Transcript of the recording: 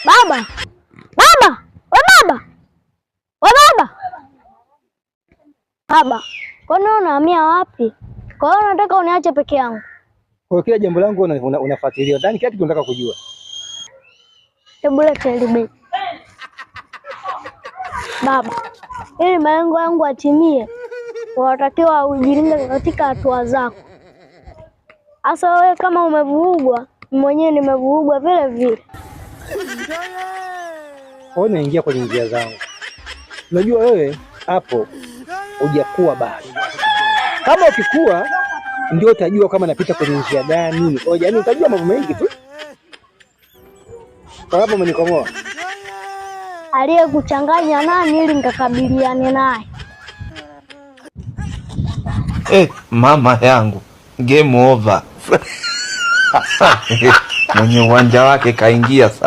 Baba, baba, we baba, we baba, baba, kwani unahamia wapi? Kwa hiyo unataka uniache peke yangu? Kwa kila jambo langu unafuatilia ndani, kila kitu unataka kujua. Hebu leta ile begi. Baba, ili malengo yangu atimie, unatakiwa ujilinde katika hatua zako. Asa wewe kama umevurugwa, mwenyewe nimevurugwa vile vile. Wewe unaingia kwenye njia zangu. Unajua wewe hapo hujakuwa bado. Kama ukikua ndio utajua kama napita kwenye njia gani. Yaani utajua mambo mengi tu. Kwa hapo umenikomoa. Aliyekuchanganya nani ili nikakabiliane naye? Mama yangu, game over. Mwenye uwanja wake kaingia sasa.